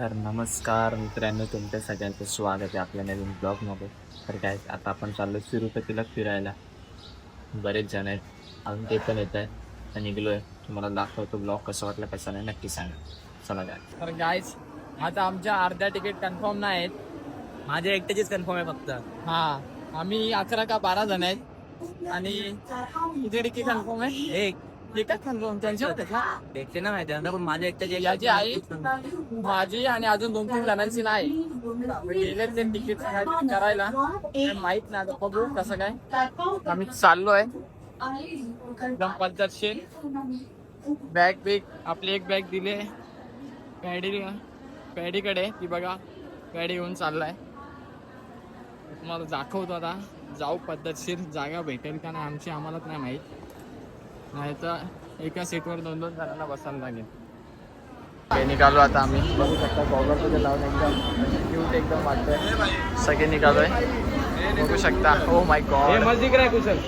तर नमस्कार मित्रांनो, तुमच्या सगळ्यांचं स्वागत आहे आपल्या नवीन ब्लॉगमध्ये. तर काय आता आपण चाललो तिरुपतीला फिरायला. बरेच जण आहेत, अजून ते पण येत आहेत. तर निघलो आहे, तुम्हाला दाखवतो ब्लॉग कसा वाटला कसा नाही नक्की सांगा. चला काय. तर गाईज आता आमच्या अर्ध्या तिकीट कन्फर्म नाही आहेत. माझ्या एकट्याचीच कन्फर्म आहे फक्त. हा, आम्ही 11 का 12 जण आहेत आणि किती तिकीट कन्फर्म आहे? एक एकच कन्फर्म त्यांच्या होत्यात ना. एकटे ना माहिती आहे पण माझ्या एकट्याची याची आई माझी आणि अजून 2-3 जणांची नाही. गेले ते तिकीट करायला काही माहित नाही, आता बघू कसं काय. आम्ही चाललोय एकदम पद्धतशीर. बॅग बिग आपली एक बॅग दिली पॅडीकडे, ती बघा पॅडी घेऊन चाललाय. तुम्हाला दाखवतो आता. जाऊ पद्धतशीर, जागा भेटेल का नाही आमची आम्हालाच नाही माहीत. नाही तर एका सीटवर 2-2 जणांना बसायला लागेल. हे निघालो आता आम्ही. बघू शकता गॉगल वगैरे लावून एकदम क्यूट एकदम वाटतंय. सगळे निघालोय बघू शकता. ओ माय गॉड, दिख रहा है कुशल.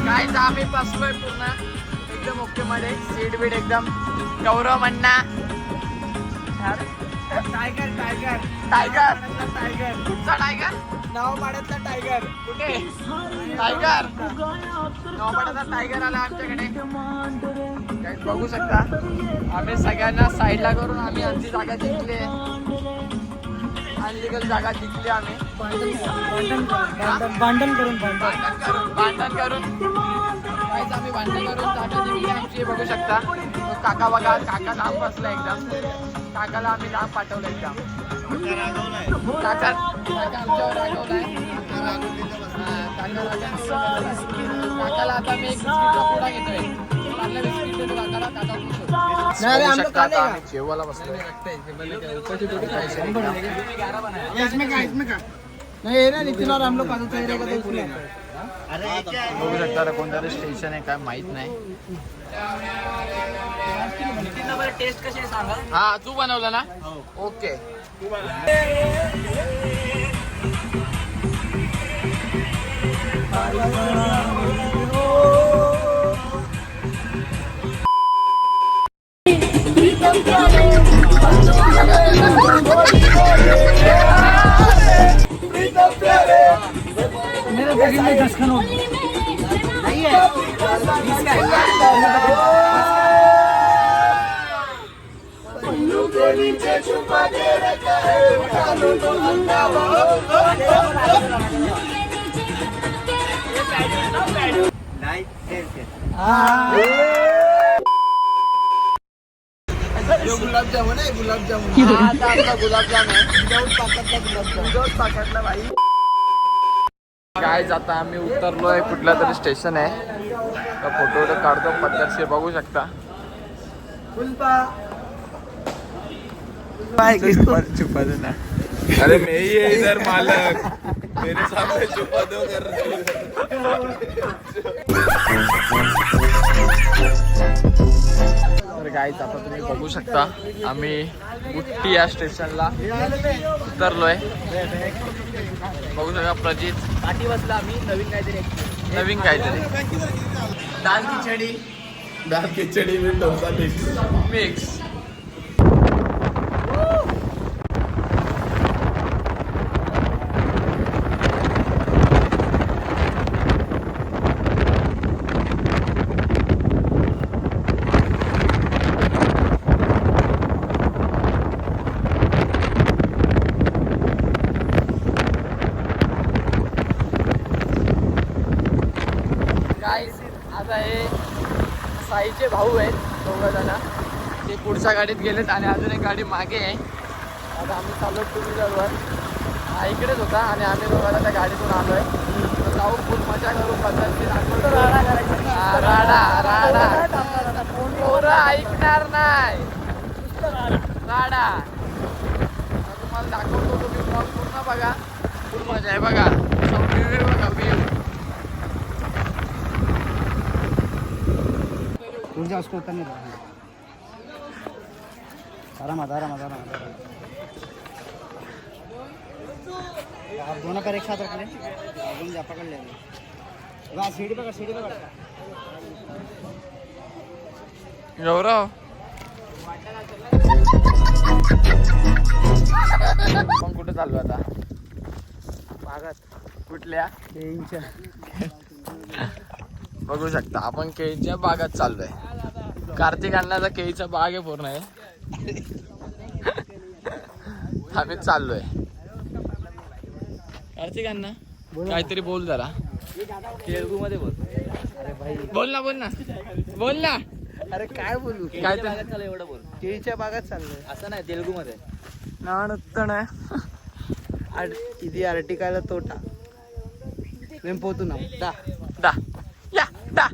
काय आम्ही बसलोय पूर्ण एकदम ओके मध्ये. सीट बीट एकदम गौरव म्हणणा. टायगर टायगर टायगर टायगर कुठचा टायगर? नाव पाड्यातला टायगर. कुठे टायगर? नौपाड्याचा टायगर आला आमच्याकडे. काय बघू शकता. आम्ही सगळ्यांना साईडला करून आम्ही आमची जागा जिंकली. अनलिगल जागा जिंकली आम्ही. भांडण करून भांडण करून काहीच आम्ही भांडण करून जागा जिंकली आमची. बघू शकता तो काका बघा, काका लांब बसला एकदम. काकाला आम्ही लांब पाठवलं एकदम. काका आमच्यावर रागवलाय. काकाला आता मी एक बिस्किटचा पुडा घेतोय. चांगला बिस्किट देतो काकाला. काका बघू शकता आता आम्ही जेवायला बसलोय. बघू शकता कोणतरी स्टेशन आहे काय माहित नाही. टेस्ट कशी आहे सांगा. हा, तू बनवलं ना? ओके. मेरे बगल में 10 खनों नहीं है. गुलाबजामुन आहे. गुलाबजामुन आपला गुलाबजाम आहे. विदाऊट पाकटला भाई. काय जाता आम्ही उतरलोय कुठल्या तरी स्टेशन आहे. तर फोटो वगैरे काढतो पद्धतशीर. बघू शकता. छुपा दो ना. अरे मैं ही है इधर मालक, मेरे सामने छुपा दो कर रहे. तर गाईज आता तुम्ही बघू शकता आम्ही गुट्टी या स्टेशनला उतरलोय. बघू शकता प्रजित पाठी बसला आम्ही. नवीन काहीतरी दाल खिचड़ी में डोसा मिक्स. आता हे साईचे भाऊ आहेत 2 जण. ते पुढच्या गाडीत गेलेत आणि अजून एक गाडी मागे आहे. आता आम्ही चाललो 2 व्हीलरवर. हा इकडेच होता आणि आम्ही दोघांना त्या गाडीतून आलोय. तर जाऊ फुल मजा करू. पद्धतशीर राडा राडा पोरं ऐकणार नाही. राडा तुम्हाला दाखवतो. तुम्ही ब्लॉग पूर्ण बघा. फुल मजा आहे बघा. व्ह्यू बघा व्ह्यू. ऊर्जा उसको उतरने दो. आराम. आप दोनों पर एक साथ रख ले. जा पकड़ ले. सीढ़ी पकड़. गौरव आपण कुठे चाललो आता? भागात कुठल्या? केळींच्या. बघू शकता आपण केळीच्या बागात चाललोय. कार्तिक अण्णाचा केळीचा बाग आहे पूर्ण आहे. आम्ही चाललोय. कार्तिक अण्णा काहीतरी बोल जरा. तेलगू मध्ये बोल. अरे भाई बोल ना बोल ना. अरे काय बोलू? काय ते? एवढं बोल. केळीच्या बागात चाललोय असं नाही तेलगू मध्ये. ఇది అరటికాయల తోట మేము పోతున్నాం దా दा या दा.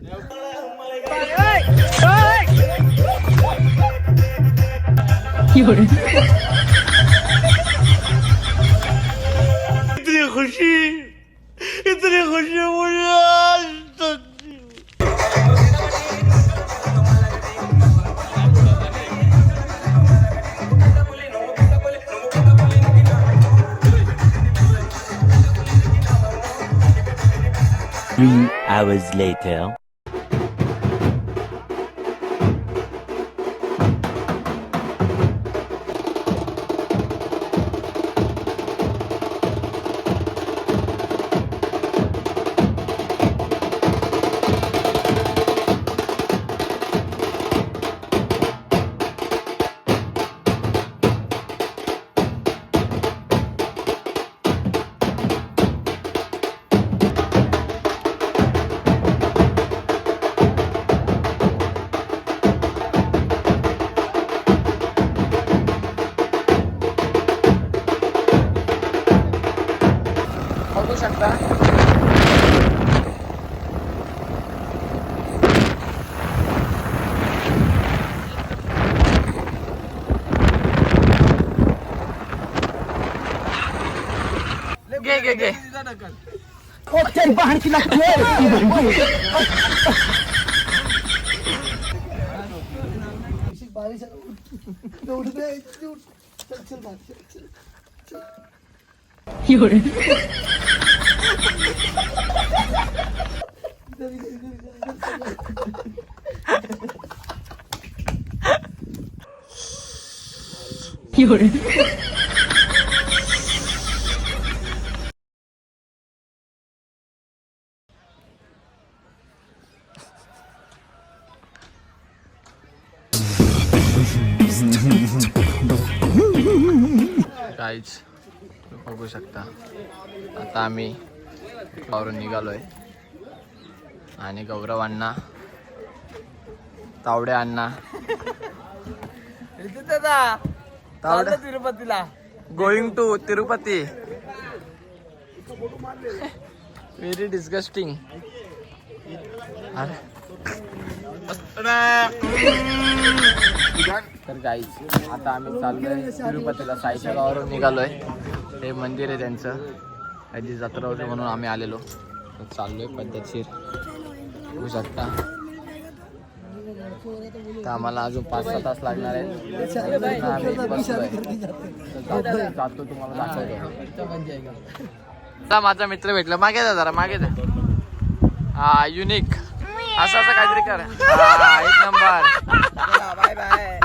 Hours later. बघू शकता घे काहीच बघू शकता. आता आम्ही गावावरून निघालोय आणि गौरव अण्णा, तावडे अण्णा, तावडे तिरुपतीला going to Tirupati. Very disgusting. तर गाईच आता आम्ही चाललोय तिरुपतीला. साईच्या गावावरून निघालोय. हे मंदिर आहे त्यांचं. आधी जत्रा होती म्हणून आम्ही आलेलो. तर चाललोय पद्धतशीर. होऊ शकता. तर आम्हाला अजून 5-6 तास लागणार आहेत. आम्ही बसलोय. तर जातो तुम्हाला दाखवतो. आता माझा मित्र भेटला. मागे जा जरा मागे जा. हा युनिक असं काहीतरी कर. हा एक नंबर. Bye bye.